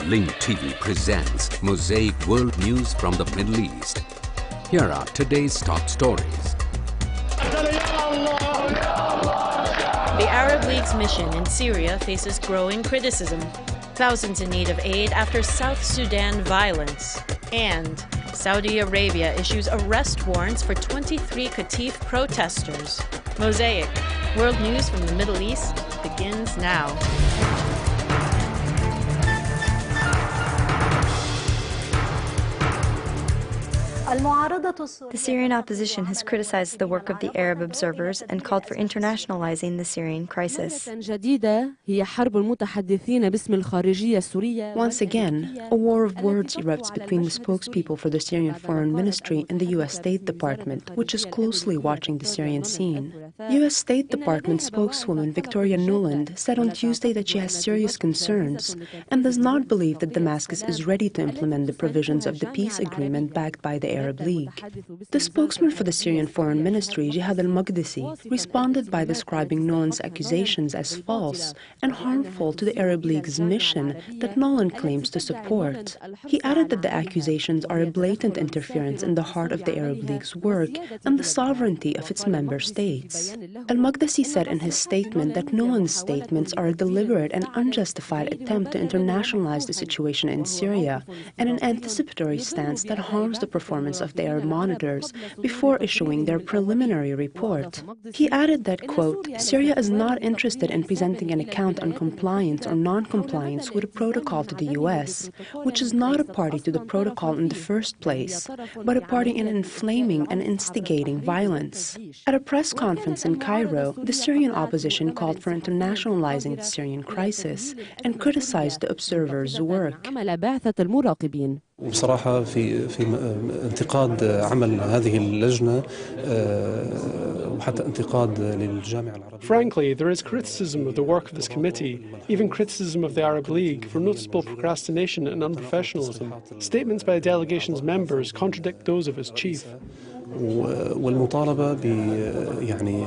Link TV presents Mosaic World News from the Middle East. Here are today's top stories. The Arab League's mission in Syria faces growing criticism. Thousands in need of aid after South Sudan violence. And Saudi Arabia issues arrest warrants for 23 Qatif protesters. Mosaic, world news from the Middle East, begins now. The Syrian opposition has criticized the work of the Arab observers and called for internationalizing the Syrian crisis. Once again, a war of words erupts between the spokespeople for the Syrian Foreign Ministry and the U.S. State Department, which is closely watching the Syrian scene. U.S. State Department spokeswoman Victoria Nuland said on Tuesday that she has serious concerns and does not believe that Damascus is ready to implement the provisions of the peace agreement backed by the Arab League. The spokesman for the Syrian Foreign Ministry, Jihad al-Maqdisi, responded by describing Nuland's accusations as false and harmful to the Arab League's mission that Nuland claims to support. He added that the accusations are a blatant interference in the heart of the Arab League's work and the sovereignty of its member states. Al-Maqdisi said in his statement that Nuland's statements are a deliberate and unjustified attempt to internationalize the situation in Syria and an anticipatory stance that harms the performance of the Arab monitors before issuing their preliminary report. He added that, quote, Syria is not interested in presenting an account on compliance or non-compliance with a protocol to the U.S., which is not a party to the protocol in the first place, but a party in inflaming and instigating violence. At a press conference in Cairo, the Syrian opposition called for internationalizing the Syrian crisis and criticized the observers' work. وبصراحة في انتقاد عمل هذه اللجنة وحتى انتقاد للجامعة العربية. Frankly, there is criticism of the work of this committee, even criticism of the Arab League for noticeable procrastination and unprofessionalism. Statements by the delegation's members contradict those of its chief. والمطالبة يعني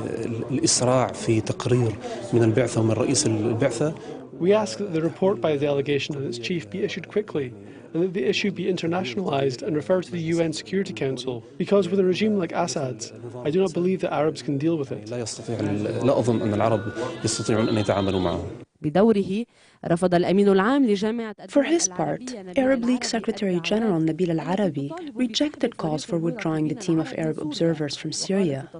الإسراع في تقرير من البعثة ومن رئيس البعثة. We ask that the report by the delegation and its chief be issued quickly, and that the issue be internationalized and referred to the UN Security Council, because with a regime like Assad's, I do not believe that Arabs can deal with it. لا أظن أن العرب يستطيعون أن يتعاملوا معه. For his part, Arab League Secretary General Nabil al-Arabi rejected calls for withdrawing the team of Arab observers from Syria.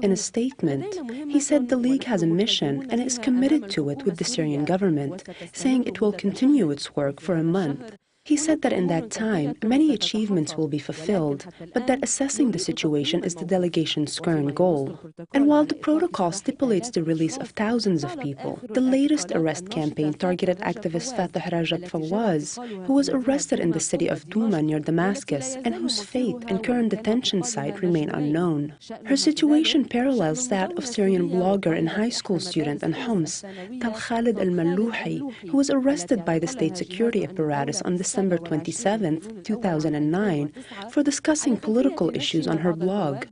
In a statement, he said the League has a mission and is committed to it with the Syrian government, saying it will continue its work for a month. He said that in that time, many achievements will be fulfilled, but that assessing the situation is the delegation's current goal. And while the protocol stipulates the release of thousands of people, the latest arrest campaign targeted activist Fatah Rajab Fawaz, who was arrested in the city of Douma near Damascus and whose fate and current detention site remain unknown. Her situation parallels that of Syrian blogger and high school student in Homs, Tal Khalid al-Mallouhi, who was arrested by the state security apparatus on December 27, 2009, for discussing political issues on her blog.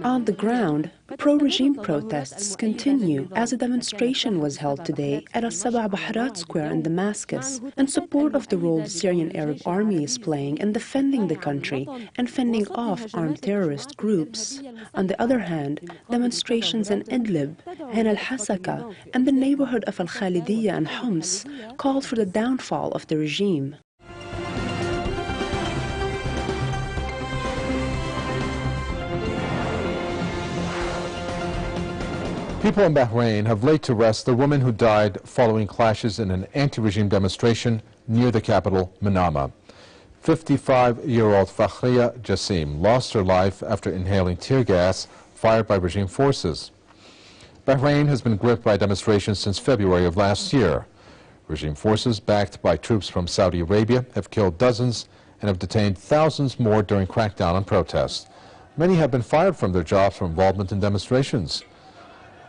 On the ground, pro-regime protests continue as a demonstration was held today at Al-Sab'a Bahrat Square in Damascus in support of the role the Syrian Arab Army is playing in defending the country and fending off armed terrorist groups. On the other hand, demonstrations in Idlib, Ain al-Hasaka, and the neighborhood of Al-Khalidiyya and Homs called for the downfall of the regime. People in Bahrain have laid to rest the woman who died following clashes in an anti-regime demonstration near the capital, Manama. 55-year-old Fakhriya Jassim lost her life after inhaling tear gas fired by regime forces. Bahrain has been gripped by demonstrations since February of last year. Regime forces, backed by troops from Saudi Arabia, have killed dozens and have detained thousands more during crackdown on protests. Many have been fired from their jobs for involvement in demonstrations.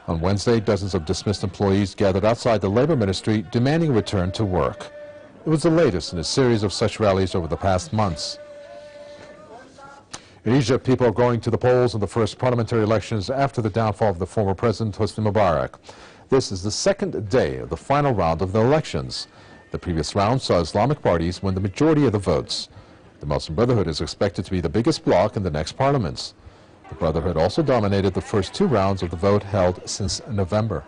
On Wednesday, dozens of dismissed employees gathered outside the Labor Ministry demanding a return to work. It was the latest in a series of such rallies over the past months. In Egypt, people are going to the polls in the first parliamentary elections after the downfall of the former president, Hosni Mubarak. This is the second day of the final round of the elections. The previous round saw Islamic parties win the majority of the votes. The Muslim Brotherhood is expected to be the biggest bloc in the next parliaments. The Brotherhood also dominated the first two rounds of the vote held since November.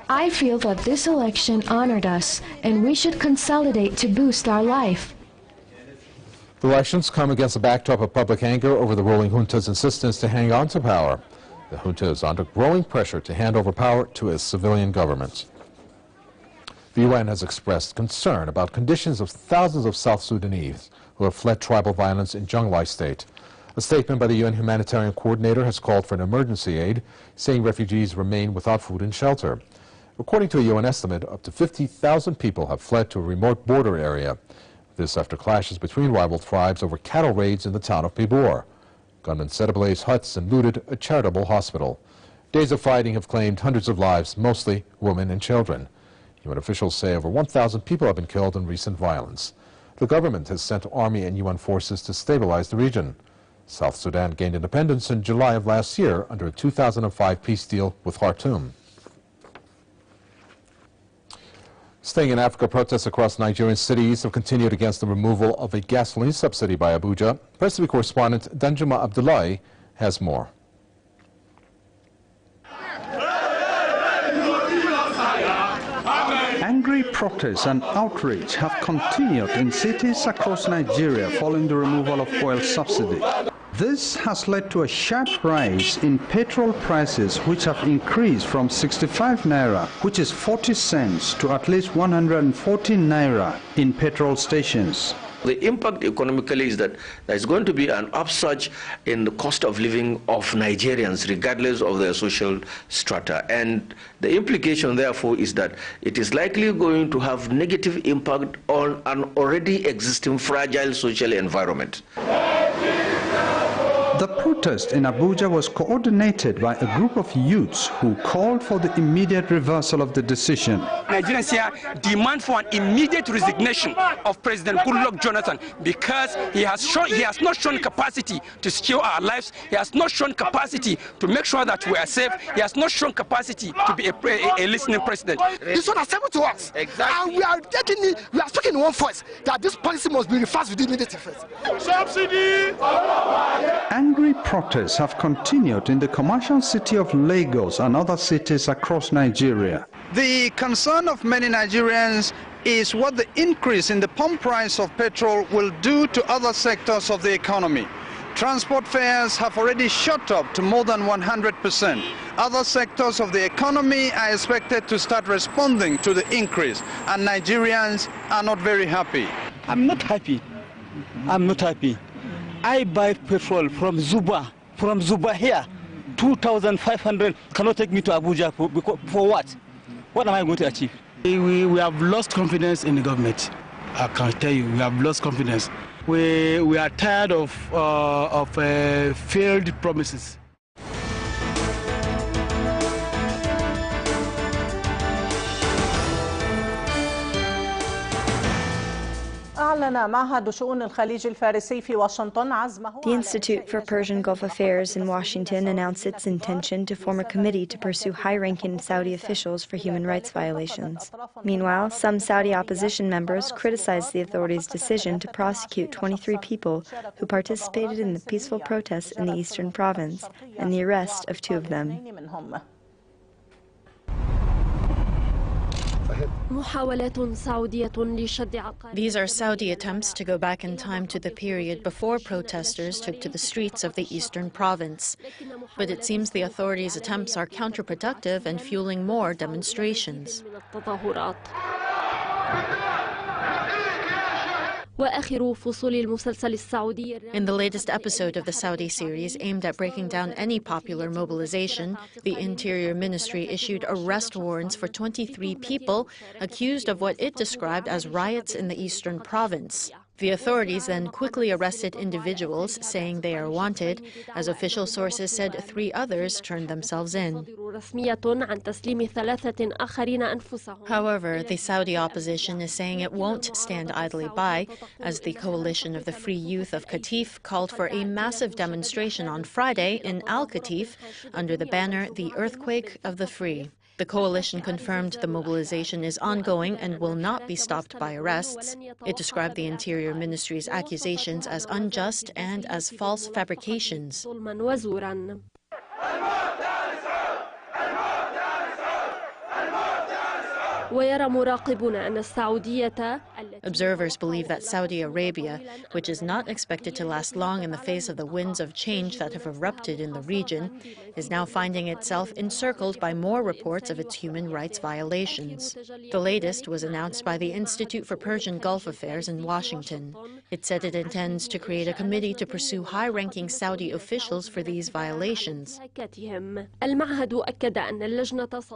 I feel that this election honored us, and we should consolidate to boost our life. The elections come against a backdrop of public anger over the ruling junta's insistence to hang on to power. The junta is under growing pressure to hand over power to a civilian government. The UN has expressed concern about conditions of thousands of South Sudanese who have fled tribal violence in Jonglei State. A statement by the UN humanitarian coordinator has called for an emergency aid, saying refugees remain without food and shelter. According to a UN estimate, up to 50,000 people have fled to a remote border area. This after clashes between rival tribes over cattle raids in the town of Pibor. Gunmen set ablaze huts and looted a charitable hospital. Days of fighting have claimed hundreds of lives, mostly women and children. UN officials say over 1,000 people have been killed in recent violence. The government has sent army and UN forces to stabilize the region. South Sudan gained independence in July of last year under a 2005 peace deal with Khartoum. Staying in Africa, protests across Nigerian cities have continued against the removal of a gasoline subsidy by Abuja. Press TV correspondent Danjuma Abdullahi has more. Angry protests and outrage have continued in cities across Nigeria following the removal of oil subsidy. This has led to a sharp rise in petrol prices, which have increased from 65 naira, which is 40 cents, to at least 140 naira in petrol stations. The impact economically is that there's going to be an upsurge in the cost of living of Nigerians, regardless of their social strata. And the implication, therefore, is that it is likely going to have negative impact on an already existing fragile social environment. The protest in Abuja was coordinated by a group of youths who called for the immediate reversal of the decision. Nigerians here demand for an immediate resignation of President Goodluck Jonathan because he has not shown capacity to secure our lives. He has not shown capacity to make sure that we are safe. He has not shown capacity to be a listening president. This one has happened to us. Exactly. And we are speaking in one voice that this policy must be reversed with immediate effect. Subsidy! Angry protests have continued in the commercial city of Lagos and other cities across Nigeria. The concern of many Nigerians is what the increase in the pump price of petrol will do to other sectors of the economy. Transport fares have already shot up to more than 100%. Other sectors of the economy are expected to start responding to the increase, and Nigerians are not very happy. I'm not happy. I'm not happy. I buy petrol from Zuba here, 2,500, cannot take me to Abuja for what? What am I going to achieve? We have lost confidence in the government. I can tell you, we have lost confidence. We are tired of failed promises. The Institute for Persian Gulf Affairs in Washington announced its intention to form a committee to pursue high-ranking Saudi officials for human rights violations. Meanwhile, some Saudi opposition members criticized the authorities' decision to prosecute 23 people who participated in the peaceful protests in the eastern province and the arrest of 2 of them. These are Saudi attempts to go back in time to the period before protesters took to the streets of the eastern province. But it seems the authorities' attempts are counterproductive and fueling more demonstrations. In the latest episode of the Saudi series aimed at breaking down any popular mobilization, the Interior Ministry issued arrest warrants for 23 people accused of what it described as riots in the eastern province. The authorities then quickly arrested individuals, saying they are wanted. As official sources said, 3 others turned themselves in. However, the Saudi opposition is saying it won't stand idly by, as the coalition of the Free Youth of Qatif called for a massive demonstration on Friday in Al-Qatif under the banner "The Earthquake of the Free." The coalition confirmed the mobilization is ongoing and will not be stopped by arrests. It described the Interior Ministry's accusations as unjust and as false fabrications. Observers believe that Saudi Arabia, which is not expected to last long in the face of the winds of change that have erupted in the region, is now finding itself encircled by more reports of its human rights violations. The latest was announced by the Institute for Persian Gulf Affairs in Washington. It said it intends to create a committee to pursue high-ranking Saudi officials for these violations. The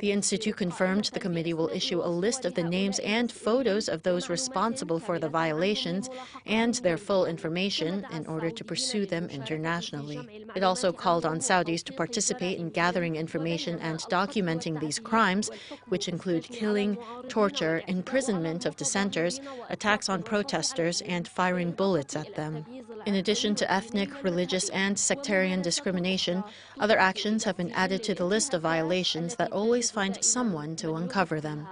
Institute confirmed the committee will issue a list of the names and photos of those responsible for the violations and their full information in order to pursue them internationally. It also called on Saudis to participate in gathering information and documenting these crimes, which include killing, torture, imprisonment of dissenters, attacks on protesters, and firing bullets at them. In addition to ethnic, religious, and sectarian discrimination, other actions have been added to the list of violations that always find someone to uncover them.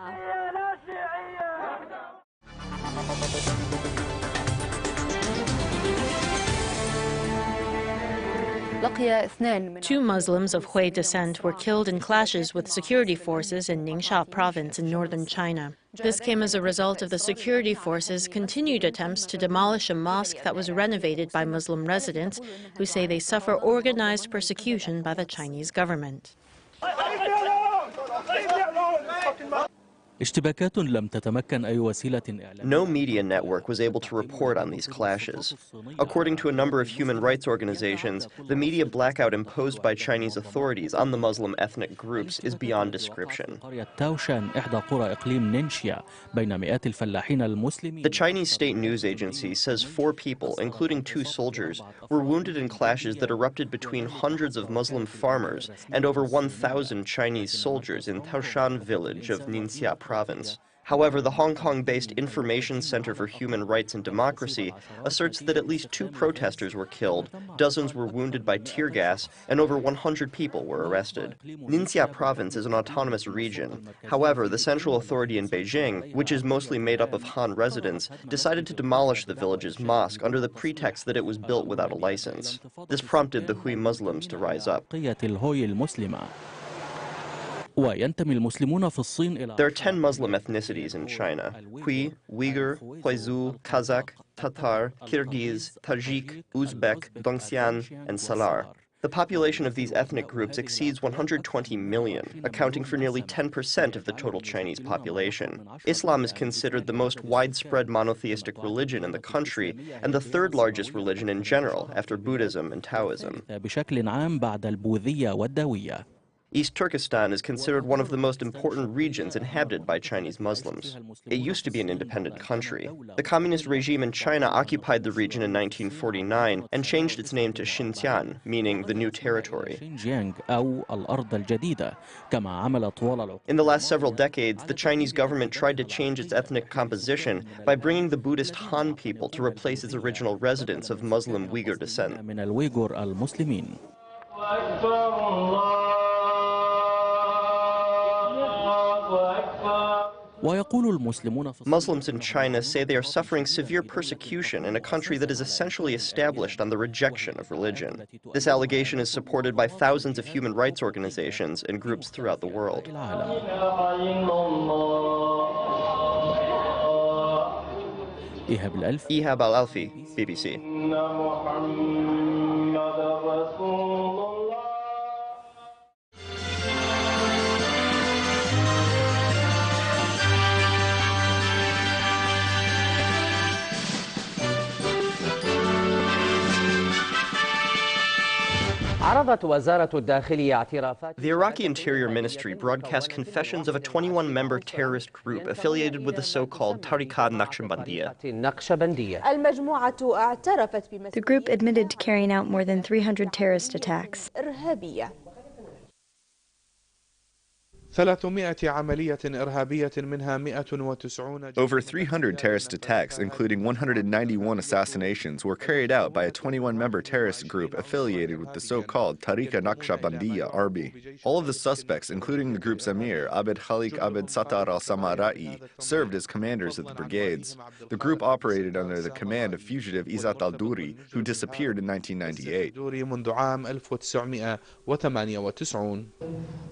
Two Muslims of Hui descent were killed in clashes with security forces in Ningxia province in northern China. This came as a result of the security forces' continued attempts to demolish a mosque that was renovated by Muslim residents who say they suffer organized persecution by the Chinese government. No media network was able to report on these clashes. According to a number of human rights organizations, the media blackout imposed by Chinese authorities on the Muslim ethnic groups is beyond description. The Chinese state news agency says 4 people, including 2 soldiers, were wounded in clashes that erupted between hundreds of Muslim farmers and over 1,000 Chinese soldiers in Taoshan village of Ningxia province. However, the Hong Kong-based Information Center for Human Rights and Democracy asserts that at least 2 protesters were killed, dozens were wounded by tear gas, and over 100 people were arrested. Ningxia province is an autonomous region. However, the central authority in Beijing, which is mostly made up of Han residents, decided to demolish the village's mosque under the pretext that it was built without a license. This prompted the Hui Muslims to rise up. There are 10 Muslim ethnicities in China: Hui, Uyghur, Huizu, Kazakh, Tatar, Kyrgyz, Tajik, Uzbek, Dongxian, and Salar. The population of these ethnic groups exceeds 120 million, accounting for nearly 10% of the total Chinese population. Islam is considered the most widespread monotheistic religion in the country and the 3rd largest religion in general after Buddhism and Taoism. East Turkestan is considered one of the most important regions inhabited by Chinese Muslims. It used to be an independent country. The communist regime in China occupied the region in 1949 and changed its name to Xinjiang, meaning the new territory. In the last several decades, the Chinese government tried to change its ethnic composition by bringing the Buddhist Han people to replace its original residents of Muslim Uyghur descent. Muslims in China say they are suffering severe persecution in a country that is essentially established on the rejection of religion. This allegation is supported by thousands of human rights organizations and groups throughout the world. Ihab Al-Alfi, BBC. The Iraqi Interior Ministry broadcast confessions of a 21-member terrorist group affiliated with the so-called Tariqa Naqshbandiya. The group admitted to carrying out more than 300 terrorist attacks. Over 300 terrorist attacks, including 191 assassinations, were carried out by a 21-member terrorist group affiliated with the so-called Tariqa Naqshbandiya army. All of the suspects, including the group's emir, Abed Khalik Abed Sattar al-Samarai, served as commanders of the brigades. The group operated under the command of fugitive Izzat al-Duri, who disappeared in 1998.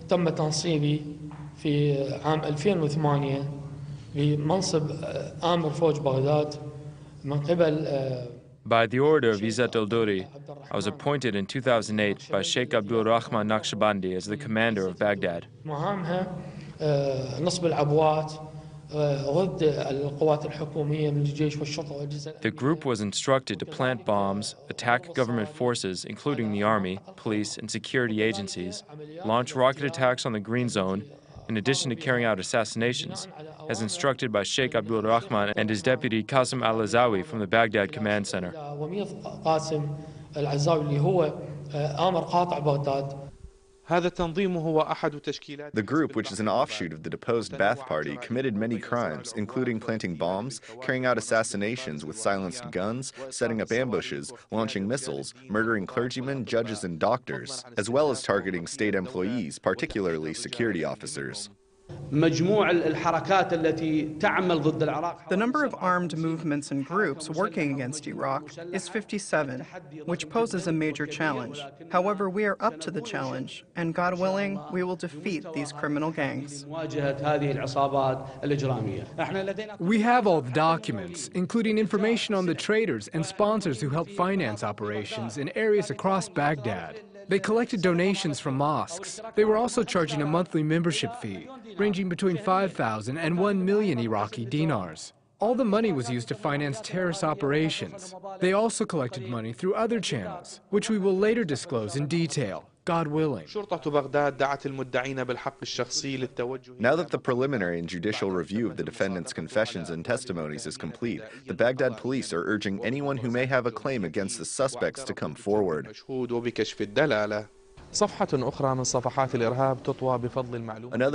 تم تنصيبي في عام 2008 بمنصب آمر فوج بغداد من قبل By the order of Izzat al-Duri, I was appointed in 2008 by Sheikh Abdul Rahman Naqshbandi as the commander of Baghdad. مهامها نصب العبوات ضد القوات الحكومية من الجيش والشرطة والجزائر. The group was instructed to plant bombs, attack government forces, including the army, police, and security agencies, launch rocket attacks on the Green Zone, in addition to carrying out assassinations, as instructed by Sheikh Abdul Rahman and his deputy Qasim al-Azawi from the Baghdad Command Center. The group, which is an offshoot of the deposed Ba'ath Party, committed many crimes, including planting bombs, carrying out assassinations with silenced guns, setting up ambushes, launching missiles, murdering clergymen, judges, and doctors, as well as targeting state employees, particularly security officers. The number of armed movements and groups working against Iraq is 57, which poses a major challenge. However, we are up to the challenge, and God willing, we will defeat these criminal gangs. We have all the documents, including information on the traders and sponsors who help finance operations in areas across Baghdad. They collected donations from mosques. They were also charging a monthly membership fee, ranging between 5,000 and 1 million Iraqi dinars. All the money was used to finance terrorist operations. They also collected money through other channels, which we will later disclose in detail, God willing. Now that the preliminary and judicial review of the defendants' confessions and testimonies is complete, the Baghdad police are urging anyone who may have a claim against the suspects to come forward. Another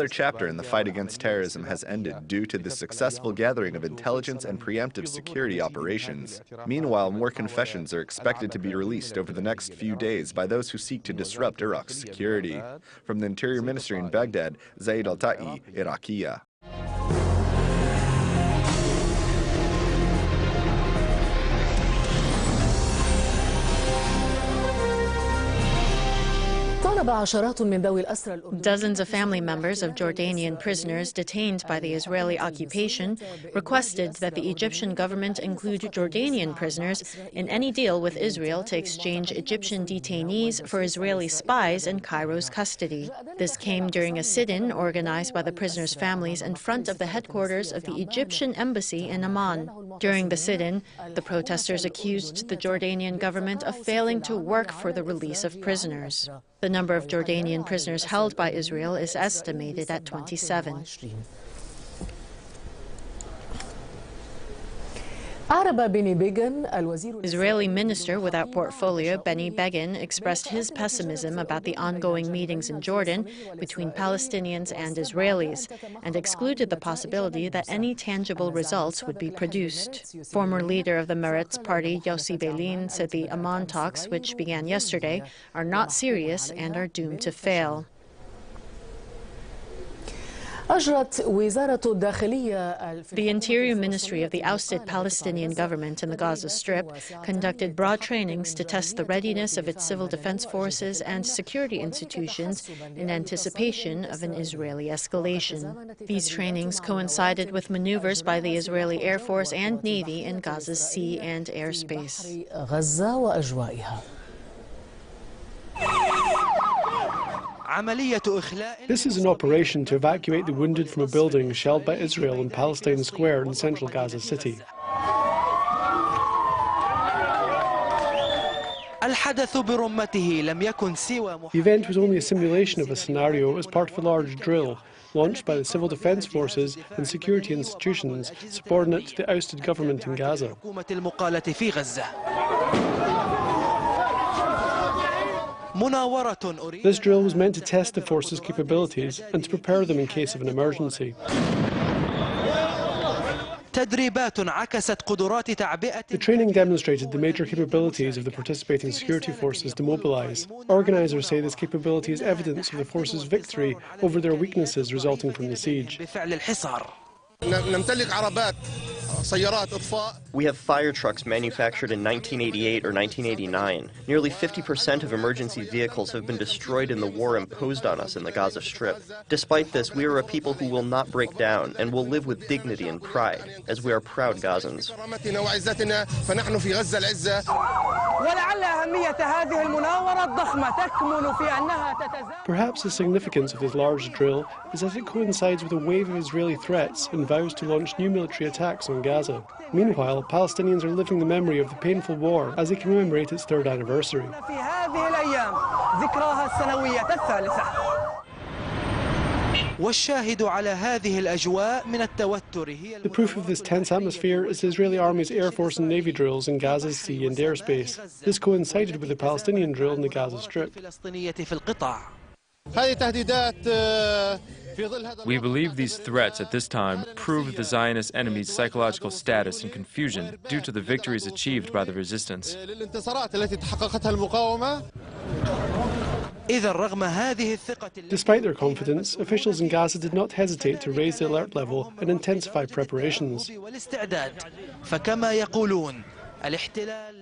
chapter in the fight against terrorism has ended due to the successful gathering of intelligence and preemptive security operations. Meanwhile, more confessions are expected to be released over the next few days by those who seek to disrupt Iraq's security. From the Interior Ministry in Baghdad, Zaid Al-Ta'i, Iraqiya. Dozens of family members of Jordanian prisoners detained by the Israeli occupation requested that the Egyptian government include Jordanian prisoners in any deal with Israel to exchange Egyptian detainees for Israeli spies in Cairo's custody. This came during a sit-in organized by the prisoners' families in front of the headquarters of the Egyptian embassy in Amman. During the sit-in, the protesters accused the Jordanian government of failing to work for the release of prisoners. The number of Jordanian prisoners held by Israel is estimated at 27. Israeli minister without portfolio Benny Begin expressed his pessimism about the ongoing meetings in Jordan between Palestinians and Israelis and excluded the possibility that any tangible results would be produced. Former leader of the Meretz party Yossi Beilin said the Amman talks, which began yesterday, are not serious and are doomed to fail. The Interior Ministry of the ousted Palestinian government in the Gaza Strip conducted broad trainings to test the readiness of its civil defense forces and security institutions in anticipation of an Israeli escalation. These trainings coincided with maneuvers by the Israeli Air Force and Navy in Gaza's sea and airspace. This is an operation to evacuate the wounded from a building shelled by Israel in Palestine Square in central Gaza City. The event was only a simulation of a scenario as part of a large drill launched by the civil defense forces and security institutions subordinate to the ousted government in Gaza. This drill was meant to test the forces' capabilities and to prepare them in case of an emergency. The training demonstrated the major capabilities of the participating security forces to mobilize. Organisers say this capability is evidence of the forces' victory over their weaknesses resulting from the siege. We have fire trucks manufactured in 1988 or 1989. Nearly 50% of emergency vehicles have been destroyed in the war imposed on us in the Gaza Strip. Despite this, we are a people who will not break down and will live with dignity and pride, as we are proud Gazans. Perhaps the significance of this large drill is that it coincides with a wave of Israeli threats and vows to launch new military attacks on Gaza. Meanwhile, Palestinians are living the memory of the painful war as they commemorate its 3rd anniversary. The proof of this tense atmosphere is the Israeli Army's Air Force and Navy drills in Gaza's sea and airspace. This coincided with the Palestinian drill in the Gaza Strip. We believe these threats at this time prove the Zionist enemy's psychological status and confusion due to the victories achieved by the resistance. Despite their confidence, officials in Gaza did not hesitate to raise the alert level and intensify preparations.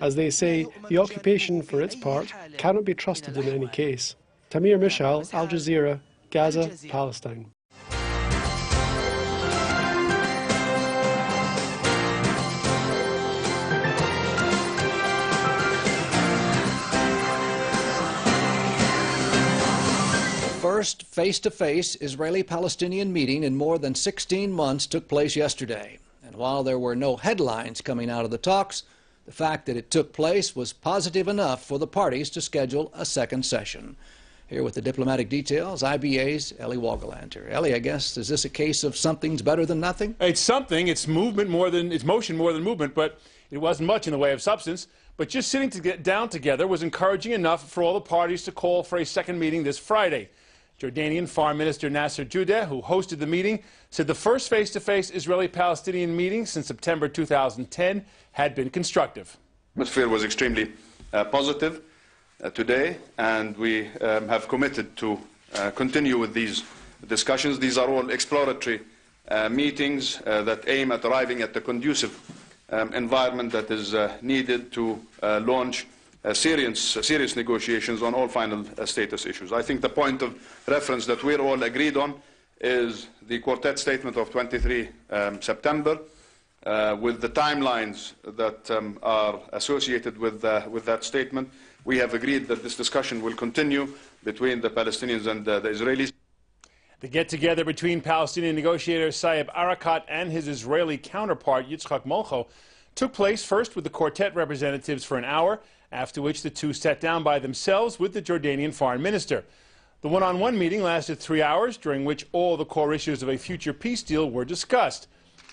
As they say, the occupation, for its part, cannot be trusted in any case. Tamir Mishal, Al Jazeera, Gaza, Palestine. First face-to-face Israeli-Palestinian meeting in more than 16 months took place yesterday. And while there were no headlines coming out of the talks, the fact that it took place was positive enough for the parties to schedule a second session. Here with the diplomatic details, IBA's Ellie Wogelander. Ellie, I guess, is this a case of something's better than nothing? It's something. It's movement more than, it's motion more than movement, but it wasn't much in the way of substance. But just sitting to get down together was encouraging enough for all the parties to call for a second meeting this Friday. Jordanian Foreign Minister Nasser Judeh, who hosted the meeting, said the first face-to-face Israeli-Palestinian meeting since September 2010 had been constructive. The atmosphere was extremely positive today, and we have committed to continue with these discussions. These are all exploratory meetings that aim at arriving at the conducive environment that is needed to launch serious negotiations on all final status issues. I think the point of reference that we're all agreed on is the Quartet statement of 23 September, with the timelines that are associated with that statement. We have agreed that this discussion will continue between the Palestinians and the Israelis. The get-together between Palestinian negotiator Saeb Erekat and his Israeli counterpart Yitzhak Molcho took place first with the Quartet representatives for an hour, after which the two sat down by themselves with the Jordanian foreign minister. The one-on-one meeting lasted 3 hours, during which all the core issues of a future peace deal were discussed.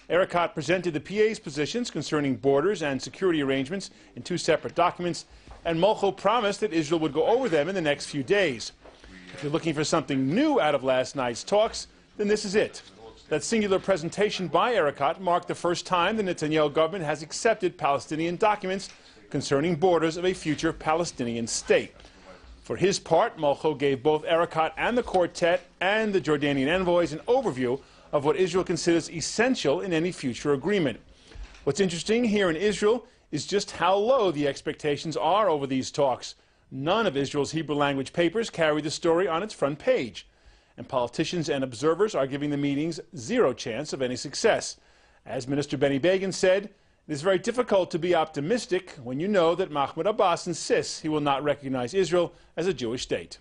Erekat presented the PA's positions concerning borders and security arrangements in 2 separate documents, and Molcho promised that Israel would go over them in the next few days. If you're looking for something new out of last night's talks, then this is it. That singular presentation by Erekat marked the first time the Netanyahu government has accepted Palestinian documents concerning borders of a future Palestinian state. For his part, Molcho gave both Erekat and the Quartet and the Jordanian envoys an overview of what Israel considers essential in any future agreement. What's interesting here in Israel is just how low the expectations are over these talks. None of Israel's Hebrew language papers carry the story on its front page. And politicians and observers are giving the meetings zero chance of any success. As Minister Benny Begin said, it is very difficult to be optimistic when you know that Mahmoud Abbas insists he will not recognize Israel as a Jewish state.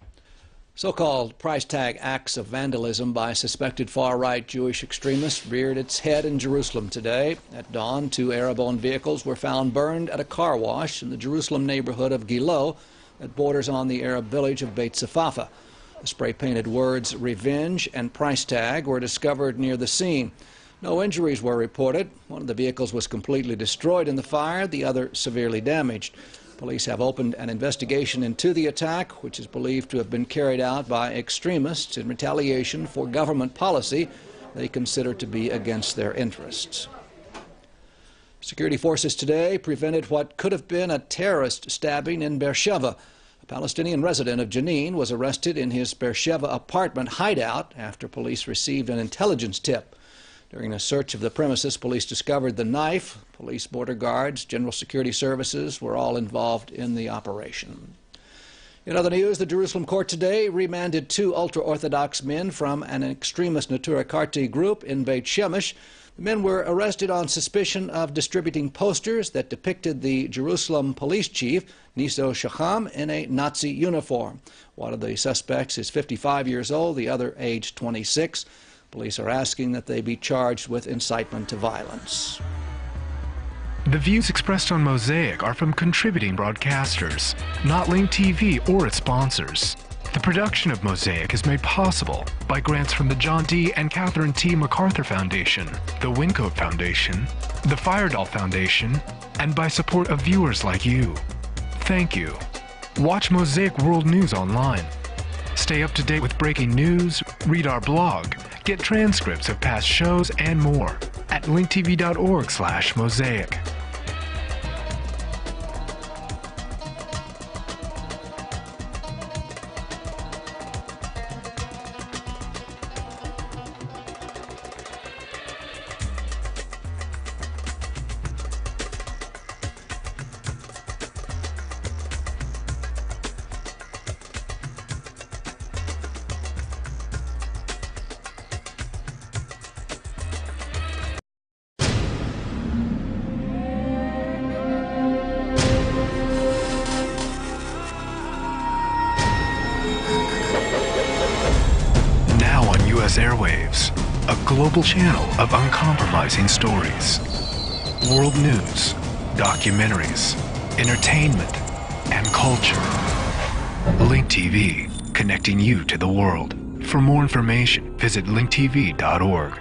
So-called price tag acts of vandalism by suspected far-right Jewish extremists reared its head in Jerusalem today. At dawn, 2 Arab-owned vehicles were found burned at a car wash in the Jerusalem neighborhood of Gilo that borders on the Arab village of Beit Safafa. The spray-painted words "revenge" and "price tag" were discovered near the scene. No injuries were reported. One of the vehicles was completely destroyed in the fire, the other severely damaged. Police have opened an investigation into the attack, which is believed to have been carried out by extremists in retaliation for government policy they consider to be against their interests. Security forces today prevented what could have been a terrorist stabbing in Beersheba. A Palestinian resident of Jenin was arrested in his Beersheba apartment hideout after police received an intelligence tip. During a search of the premises, police discovered the knife. Police, border guards, general security services were all involved in the operation. In other news, the Jerusalem court today remanded 2 ultra-Orthodox men from an extremist Natura Karti group in Beit Shemesh. The men were arrested on suspicion of distributing posters that depicted the Jerusalem police chief, Niso Shacham, in a Nazi uniform. One of the suspects is 55 years old, the other aged 26. Police are asking that they be charged with incitement to violence. The views expressed on Mosaic are from contributing broadcasters, not Link TV or its sponsors. The production of Mosaic is made possible by grants from the John D. and Catherine T. MacArthur Foundation, the Wincoat Foundation, the Firedoll Foundation, and by support of viewers like you. Thank you. Watch Mosaic World News online. Stay up to date with breaking news, read our blog, get transcripts of past shows, and more at linktv.org/mosaic. Airwaves, a global channel of uncompromising stories, world news, documentaries, entertainment, and culture. Link TV, connecting you to the world. For more information, visit linktv.org.